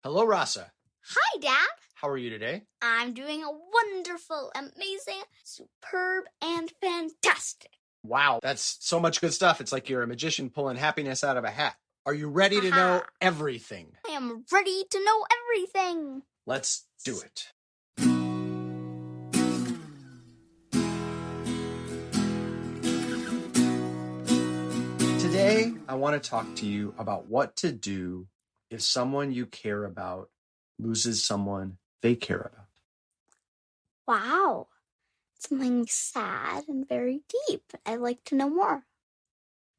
Hello, Rasa. Hi, Dad. How are you today? I'm doing a wonderful, amazing, superb, and fantastic. Wow, that's so much good stuff. It's like you're a magician pulling happiness out of a hat. Are you ready to know everything? I am ready to know everything. Let's do it. Today, I want to talk to you about what to do if someone you care about loses someone they care about. Wow. Something sad and very deep. I'd like to know more.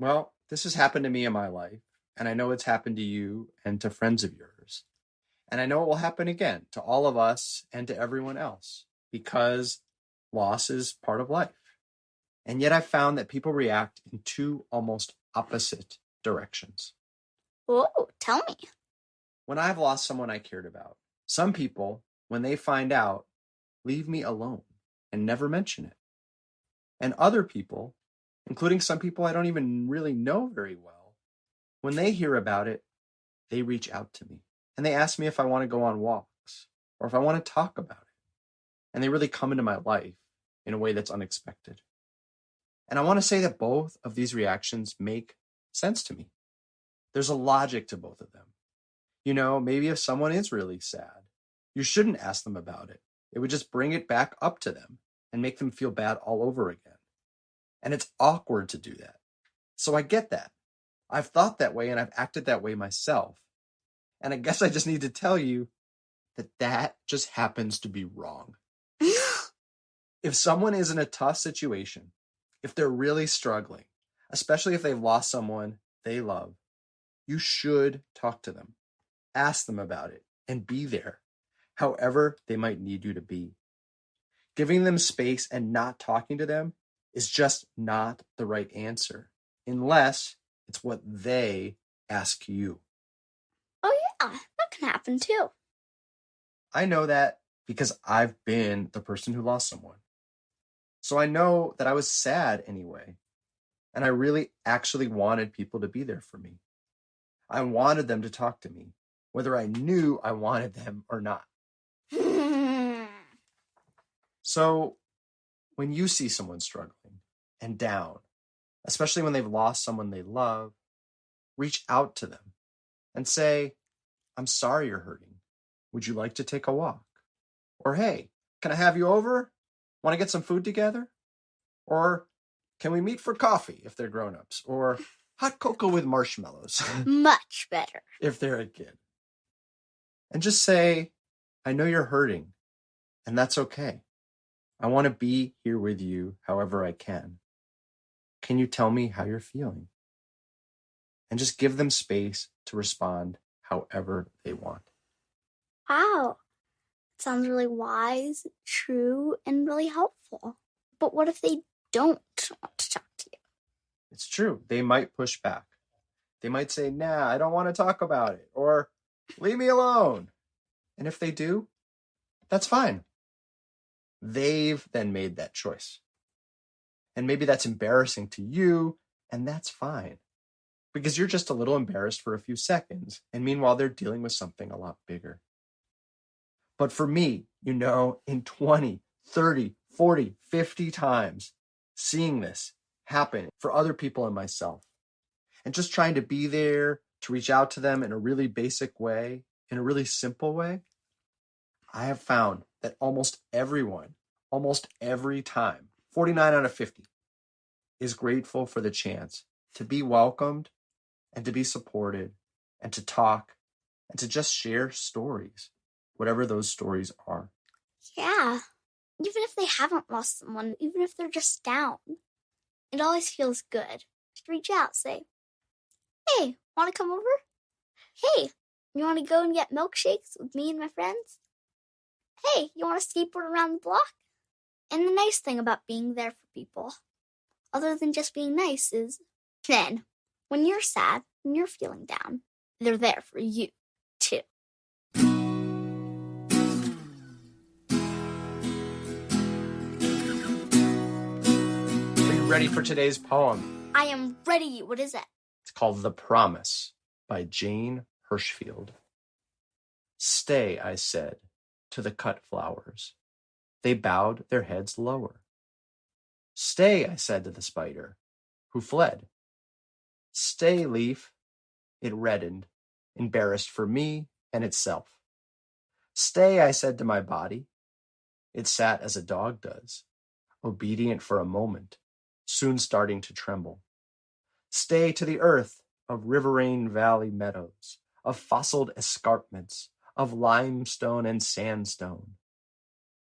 Well, this has happened to me in my life, and I know it's happened to you and to friends of yours. And I know it will happen again to all of us and to everyone else because loss is part of life. And yet I found that people react in two almost opposite directions. Whoa, tell me. When I've lost someone I cared about, some people, when they find out, leave me alone and never mention it. And other people, including some people I don't even really know very well, when they hear about it, they reach out to me and they ask me if I want to go on walks or if I want to talk about it. And they really come into my life in a way that's unexpected. And I want to say that both of these reactions make sense to me. There's a logic to both of them. You know, maybe if someone is really sad, you shouldn't ask them about it. It would just bring it back up to them and make them feel bad all over again. And it's awkward to do that. So I get that. I've thought that way and I've acted that way myself. And I guess I just need to tell you that that just happens to be wrong. If someone is in a tough situation, if they're really struggling, especially if they've lost someone they love, you should talk to them, ask them about it, and be there, however they might need you to be. Giving them space and not talking to them is just not the right answer, unless it's what they ask you. Oh, yeah, that can happen too. I know that because I've been the person who lost someone. So I know that I was sad anyway. And I really actually wanted people to be there for me. I wanted them to talk to me, whether I knew I wanted them or not. So when you see someone struggling and down, especially when they've lost someone they love, reach out to them and say, I'm sorry you're hurting. Would you like to take a walk? Or, hey, can I have you over? Want to get some food together? Or can we meet for coffee if they're grown-ups? Or hot cocoa with marshmallows. Much better. If they're a kid. And just say, I know you're hurting, and that's okay. I want to be here with you however I can. Can you tell me how you're feeling? And just give them space to respond however they want. Wow. It sounds really wise, true, and really helpful. But what if they don't want to talk to you? It's true. They might push back. They might say, nah, I don't want to talk about it. Or leave me alone. And if they do, that's fine. They've then made that choice. And maybe that's embarrassing to you, and that's fine. Because you're just a little embarrassed for a few seconds, and meanwhile, they're dealing with something a lot bigger. But for me, you know, in 20, 30, 40, 50 times, seeing this happen for other people and myself, and just trying to be there to reach out to them in a really basic way, in a really simple way, I have found that almost everyone, almost every time, 49 out of 50, is grateful for the chance to be welcomed and to be supported and to talk and to just share stories, whatever those stories are. Yeah. Even if they haven't lost someone, even if they're just down, it always feels good. Just reach out, say, hey, want to come over? Hey, you want to go and get milkshakes with me and my friends? Hey, you want to skateboard around the block? And the nice thing about being there for people, other than just being nice, is then, when you're sad, when you're feeling down, they're there for you, too. Are you ready for today's poem? I am ready. What is it? It's called The Promise by Jane Hirshfield. Stay, I said to the cut flowers. They bowed their heads lower. Stay, I said to the spider, who fled. Stay, leaf. It reddened, embarrassed for me and itself. Stay, I said to my body. It sat as a dog does, obedient for a moment, soon starting to tremble. Stay to the earth of riverine valley meadows, of fossiled escarpments, of limestone and sandstone.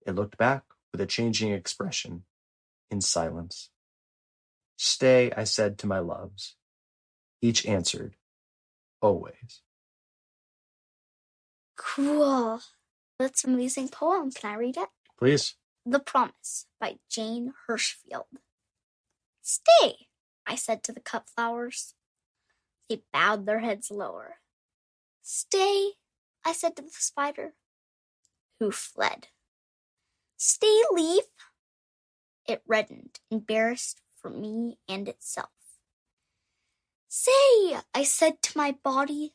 It looked back with a changing expression, in silence. Stay, I said to my loves. Each answered, always. Cool. That's an amazing poem. Can I read it? Please. The Promise by Jane Hirshfield. Stay, I said to the cut flowers. They bowed their heads lower. Stay, I said to the spider, who fled. Stay, leaf. It reddened, embarrassed for me and itself. Say, I said to my body.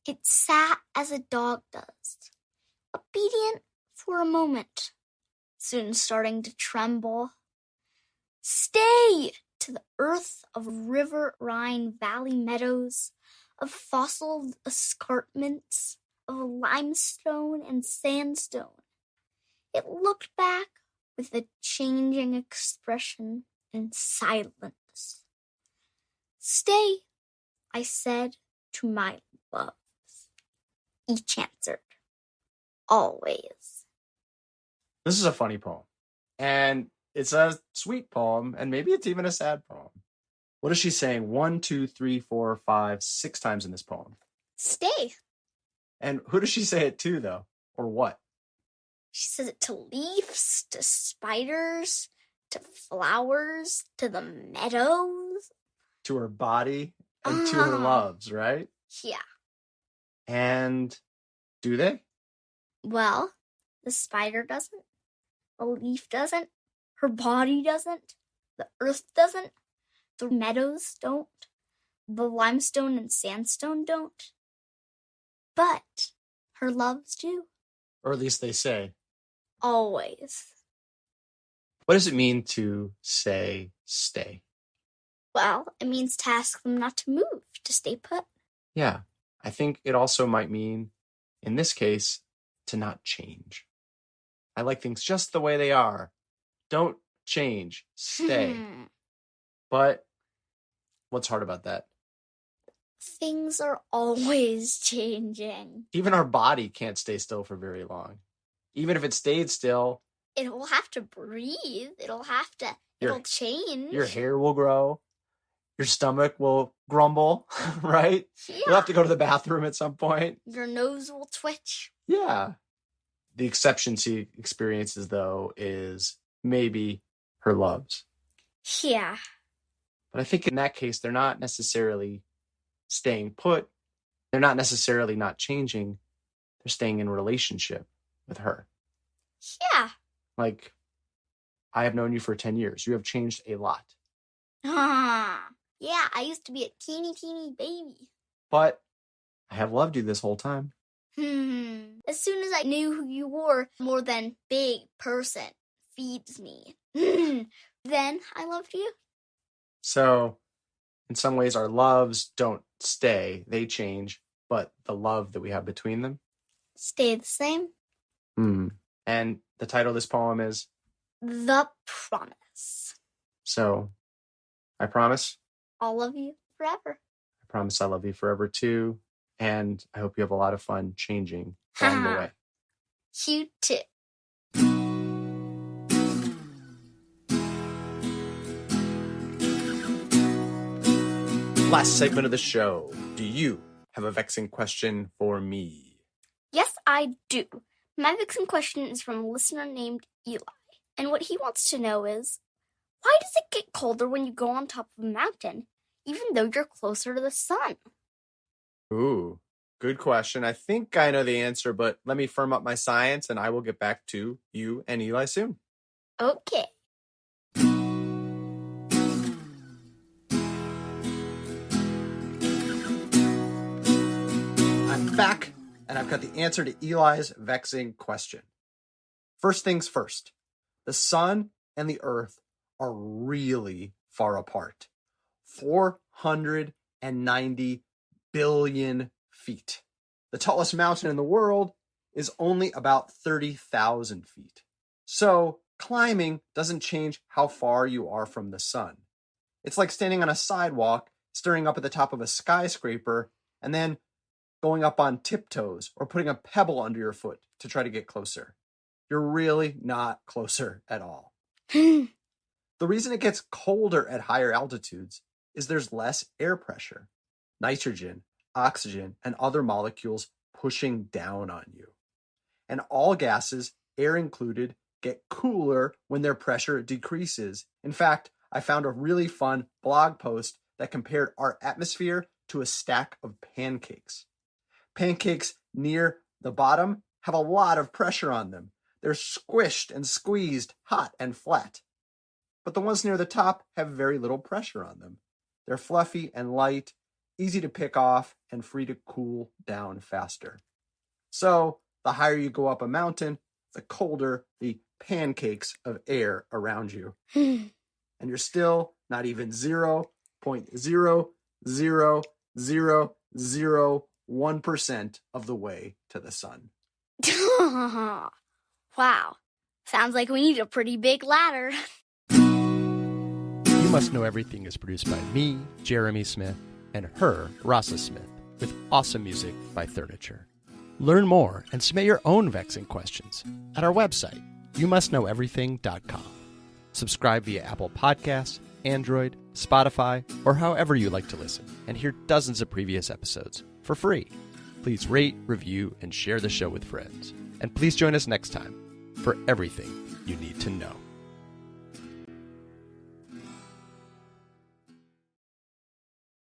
It sat as a dog does, obedient for a moment, soon starting to tremble. Stay to the earth of riverine valley meadows, of fossil escarpments, of limestone and sandstone. It looked back with a changing expression in silence. Stay, I said to my loves. Each answered, always. This is a funny poem. And it's a sweet poem, and maybe it's even a sad poem. What is she saying? 1, 2, 3, 4, 5, 6 times in this poem. Stay. And who does she say it to, though? Or what? She says it to leaves, to spiders, to flowers, to the meadows. To her body and to her loves, right? Yeah. And do they? Well, the spider doesn't. The leaf doesn't. Her body doesn't. The earth doesn't. The meadows don't. The limestone and sandstone don't. But her loves do. Or at least they say. Always. What does it mean to say stay? Well, it means to ask them not to move, to stay put. Yeah. I think it also might mean, in this case, to not change. I like things just the way they are. Don't change. Stay. But what's hard about that? Things are always changing. Even our body can't stay still for very long. Even if it stayed still, it will have to breathe. It'll change. Your hair will grow. Your stomach will grumble, right? Yeah. You'll have to go to the bathroom at some point. Your nose will twitch. Yeah. The exception she experiences, though, is maybe her loves. Yeah. But I think in that case, they're not necessarily staying put. They're not necessarily not changing. They're staying in relationship with her. Yeah. Like, I have known you for 10 years. You have changed a lot. Yeah, I used to be a teeny baby. But I have loved you this whole time. As soon as I knew who you were, more than big person feeds me. Then I loved you. So, in some ways, our loves don't stay. They change. But the love that we have between them stay the same. And the title of this poem is The Promise. So, I promise I'll love you forever. I promise I love you forever too. And I hope you have a lot of fun changing along the way. You too. Last segment of the show. Do you have a vexing question for me? Yes, I do. My vexing question is from a listener named Eli. And what he wants to know is, why does it get colder when you go on top of a mountain, even though you're closer to the sun? Ooh, good question. I think I know the answer, but let me firm up my science and I will get back to you and Eli soon. Okay. I'm back and I've got the answer to Eli's vexing question. First things first, the sun and the earth are really far apart. 490 billion feet. The tallest mountain in the world is only about 30,000 feet. So climbing doesn't change how far you are from the sun. It's like standing on a sidewalk, staring up at the top of a skyscraper, and then going up on tiptoes or putting a pebble under your foot to try to get closer. You're really not closer at all. The reason it gets colder at higher altitudes is there's less air pressure, nitrogen, oxygen, and other molecules pushing down on you. And all gases, air included, get cooler when their pressure decreases. In fact, I found a really fun blog post that compared our atmosphere to a stack of pancakes. Pancakes near the bottom have a lot of pressure on them. They're squished and squeezed, hot and flat. But the ones near the top have very little pressure on them. They're fluffy and light, easy to pick off, and free to cool down faster. So, the higher you go up a mountain, the colder the pancakes of air around you. And you're still not even 0.00001% of the way to the sun. Wow. Sounds like we need a pretty big ladder. You Must Know Everything is produced by me, Jeremy Smith, and her, Rasa Smith, with awesome music by Thurniture. Learn more and submit your own vexing questions at our website, youmustknoweverything.com. Subscribe via Apple Podcasts, Android, Spotify, or however you like to listen, and hear dozens of previous episodes for free. Please rate, review, and share the show with friends. And please join us next time for everything you need to know.